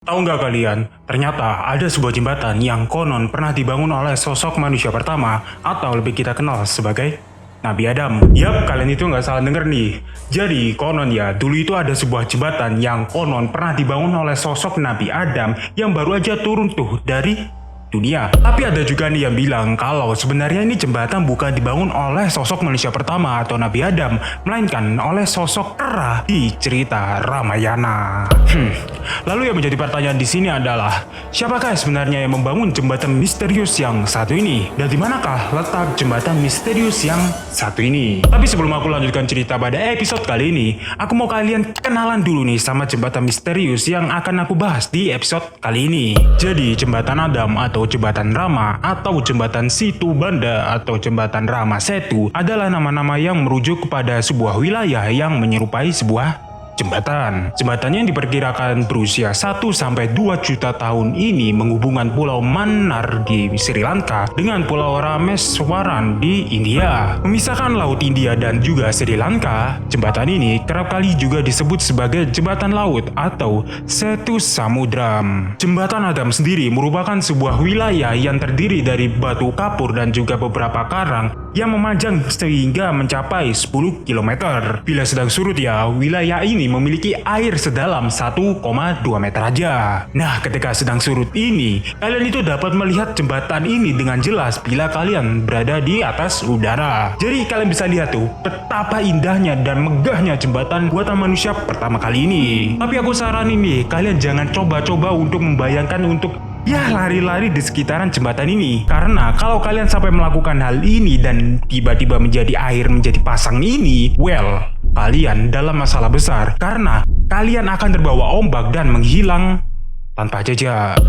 Tahu nggak kalian, ternyata ada sebuah jembatan yang konon pernah dibangun oleh sosok manusia pertama atau lebih kita kenal sebagai Nabi Adam. Yap, kalian itu nggak salah denger nih. Jadi konon ya, dulu itu ada sebuah jembatan yang konon pernah dibangun oleh sosok Nabi Adam yang baru aja turun tuh dari dunia. Tapi ada juga nih yang bilang kalau sebenarnya ini jembatan bukan dibangun oleh sosok manusia pertama atau Nabi Adam, melainkan oleh sosok Kera di cerita Ramayana. Lalu yang menjadi pertanyaan di sini adalah, siapakah sebenarnya yang membangun jembatan misterius yang satu ini? Dan di manakah letak jembatan misterius yang satu ini? Tapi sebelum aku lanjutkan cerita pada episode kali ini, aku mau kalian kenalan dulu nih sama jembatan misterius yang akan aku bahas di episode kali ini. Jadi jembatan Adam atau jembatan Rama atau jembatan Situ Banda atau jembatan Rama Setu adalah nama-nama yang merujuk kepada sebuah wilayah yang menyerupai sebuah jembatan. Jembatan yang diperkirakan berusia 1-2 juta tahun ini menghubungkan Pulau Mannar di Sri Lanka dengan Pulau Rameswaram di India. Memisahkan Laut India dan juga Sri Lanka, jembatan ini kerap kali juga disebut sebagai jembatan laut atau Setu Samudram. Jembatan Adam sendiri merupakan sebuah wilayah yang terdiri dari batu kapur dan juga beberapa karang yang memanjang sehingga mencapai 10 km. Bila sedang surut ya, wilayah ini memiliki air sedalam 1,2 meter aja. Nah, ketika sedang surut ini, kalian itu dapat melihat jembatan ini dengan jelas bila kalian berada di atas udara. Jadi kalian bisa lihat tuh betapa indahnya dan megahnya jembatan buatan manusia pertama kali ini. Tapi aku saranin nih, kalian jangan coba-coba untuk membayangkan untuk lari-lari di sekitaran jembatan ini. Karena kalau kalian sampai melakukan hal ini dan tiba-tiba menjadi air menjadi pasang ini, well, kalian dalam masalah besar. Karena kalian akan terbawa ombak dan menghilang tanpa jejak.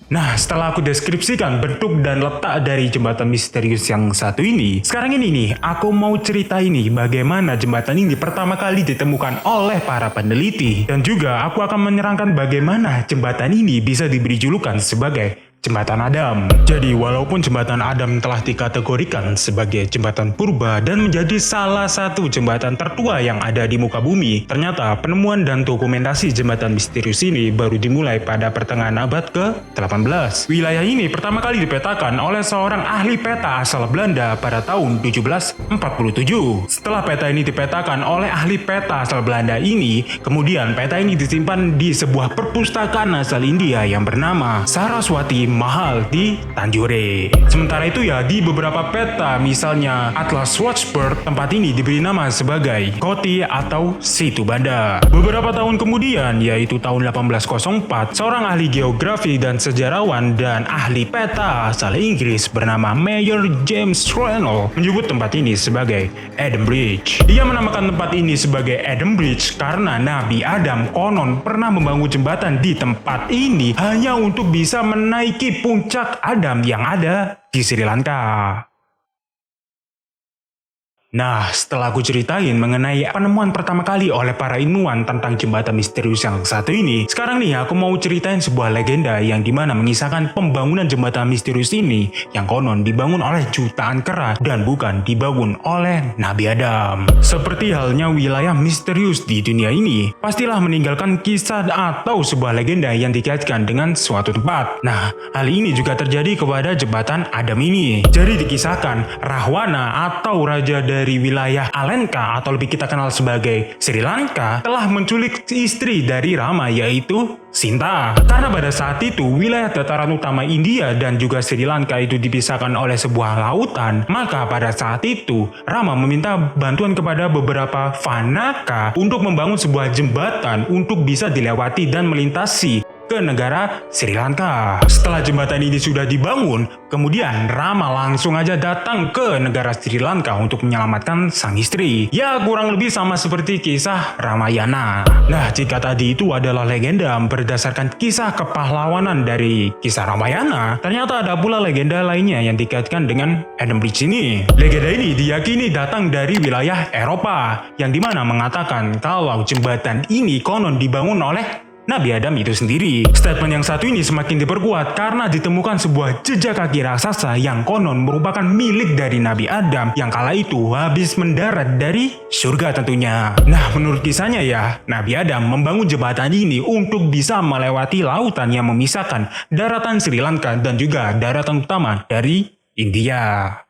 Nah, setelah aku deskripsikan bentuk dan letak dari jembatan misterius yang satu ini, sekarang ini nih, aku mau cerita ini bagaimana jembatan ini pertama kali ditemukan oleh para peneliti. Dan juga aku akan menerangkan bagaimana jembatan ini bisa diberi julukan sebagai Jembatan Adam. Jadi walaupun Jembatan Adam telah dikategorikan sebagai jembatan purba dan menjadi salah satu jembatan tertua yang ada di muka bumi, ternyata penemuan dan dokumentasi jembatan misterius ini baru dimulai pada pertengahan abad ke-18. Wilayah ini pertama kali dipetakan oleh seorang ahli peta asal Belanda pada tahun 1747. Setelah peta ini dipetakan oleh ahli peta asal Belanda ini, kemudian peta ini disimpan di sebuah perpustakaan asal India yang bernama Saraswati Mahal di Tanjore. Sementara itu ya, di beberapa peta misalnya Atlas Watchbird, tempat ini diberi nama sebagai Koti atau Situ Banda. Beberapa tahun kemudian, yaitu tahun 1804, seorang ahli geografi dan sejarawan dan ahli peta asal Inggris bernama Mayor James Reynolds menyebut tempat ini sebagai Adam Bridge. Dia menamakan tempat ini sebagai Adam Bridge karena Nabi Adam konon pernah membangun jembatan di tempat ini hanya untuk bisa menaiki puncak Adam yang ada di Sri Lanka. Nah, setelah aku ceritain mengenai penemuan pertama kali oleh para ilmuwan tentang jembatan misterius yang satu ini, sekarang nih aku mau ceritain sebuah legenda yang dimana mengisahkan pembangunan jembatan misterius ini yang konon dibangun oleh jutaan kera dan bukan dibangun oleh Nabi Adam. Seperti halnya wilayah misterius di dunia ini, pastilah meninggalkan kisah atau sebuah legenda yang dikaitkan dengan suatu tempat. Nah, hal ini juga terjadi kepada jembatan Adam ini. Jadi dikisahkan Rahwana atau raja dari wilayah Alenka atau lebih kita kenal sebagai Sri Lanka telah menculik istri dari Rama yaitu Sinta. Karena pada saat itu wilayah dataran utama India dan juga Sri Lanka itu dipisahkan oleh sebuah lautan, maka pada saat itu Rama meminta bantuan kepada beberapa Vanaka untuk membangun sebuah jembatan untuk bisa dilewati dan melintasi ke negara Sri Lanka. Setelah jembatan ini sudah dibangun, kemudian Rama langsung aja datang ke negara Sri Lanka untuk menyelamatkan sang istri. Ya, kurang lebih sama seperti kisah Ramayana. Nah, jika tadi itu adalah legenda berdasarkan kisah kepahlawanan dari kisah Ramayana, ternyata ada pula legenda lainnya yang dikaitkan dengan Adam Bridge ini. Legenda ini diyakini datang dari wilayah Eropa, yang dimana mengatakan kalau jembatan ini konon dibangun oleh Nabi Adam itu sendiri. Statement yang satu ini semakin diperkuat karena ditemukan sebuah jejak kaki raksasa yang konon merupakan milik dari Nabi Adam yang kala itu habis mendarat dari surga tentunya. Nah, menurut kisahnya ya, Nabi Adam membangun jembatan ini untuk bisa melewati lautan yang memisahkan daratan Sri Lanka dan juga daratan utama dari India.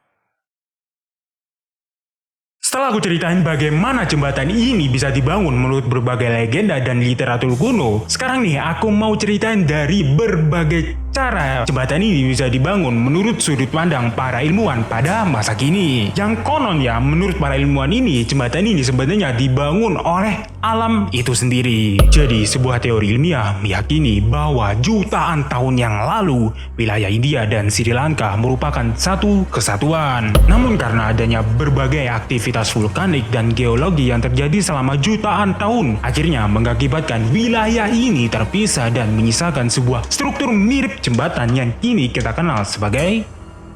Setelah aku ceritain bagaimana jembatan ini bisa dibangun menurut berbagai legenda dan literatur kuno, sekarang nih aku mau ceritain dari berbagai cara jembatan ini bisa dibangun menurut sudut pandang para ilmuwan pada masa kini. Yang konon ya, menurut para ilmuwan ini, jembatan ini sebenarnya dibangun oleh alam itu sendiri. Jadi sebuah teori ilmiah meyakini bahwa jutaan tahun yang lalu, wilayah India dan Sri Lanka merupakan satu kesatuan. Namun karena adanya berbagai aktivitas vulkanik dan geologi yang terjadi selama jutaan tahun, akhirnya mengakibatkan wilayah ini terpisah dan menyisakan sebuah struktur mirip jembatan yang kini kita kenal sebagai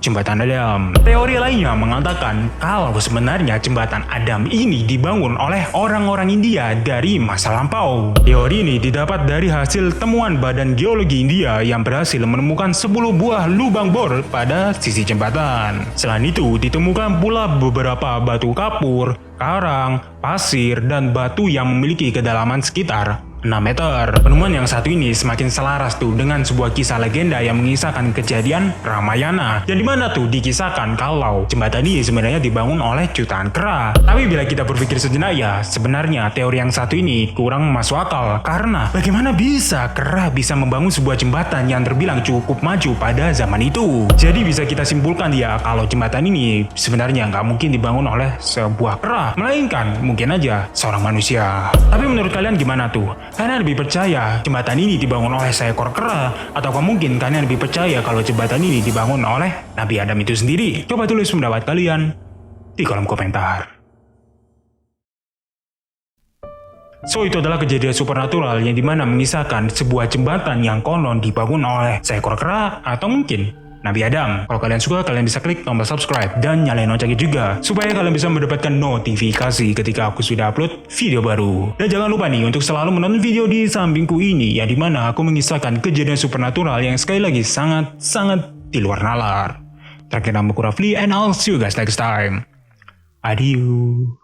Jembatan Adam. Teori lainnya mengatakan kalau sebenarnya Jembatan Adam ini dibangun oleh orang-orang India dari masa lampau. Teori ini didapat dari hasil temuan Badan Geologi India yang berhasil menemukan 10 buah lubang bor pada sisi jembatan. Selain itu, ditemukan pula beberapa batu kapur, karang, pasir, dan batu yang memiliki kedalaman sekitar 6 meter. Penemuan yang satu ini semakin selaras tuh dengan sebuah kisah legenda yang mengisahkan kejadian Ramayana. Yang dimana tuh dikisahkan kalau jembatan ini sebenarnya dibangun oleh jutaan kera. Tapi bila kita berpikir sejenak ya, sebenarnya teori yang satu ini kurang masuk akal. Karena bagaimana bisa kera bisa membangun sebuah jembatan yang terbilang cukup maju pada zaman itu? Jadi bisa kita simpulkan ya kalau jembatan ini sebenarnya nggak mungkin dibangun oleh sebuah kera, melainkan mungkin aja seorang manusia. Tapi menurut kalian gimana tuh? Kalian lebih percaya jembatan ini dibangun oleh seekor kera? Ataukah mungkin kalian lebih percaya kalau jembatan ini dibangun oleh Nabi Adam itu sendiri? Coba tulis pendapat kalian di kolom komentar. So, itu adalah kejadian supernatural yang dimana mengisahkan sebuah jembatan yang konon dibangun oleh seekor kera atau mungkin Nabi Adam. Kalau kalian suka, kalian bisa klik tombol subscribe dan nyalain loncengnya juga supaya kalian bisa mendapatkan notifikasi ketika aku sudah upload video baru. Dan jangan lupa nih untuk selalu menonton video di sampingku ini yang dimana aku mengisahkan kejadian supernatural yang sekali lagi sangat di luar nalar. Terakhir, nama aku Rafli and I'll see you guys next time. Adieu.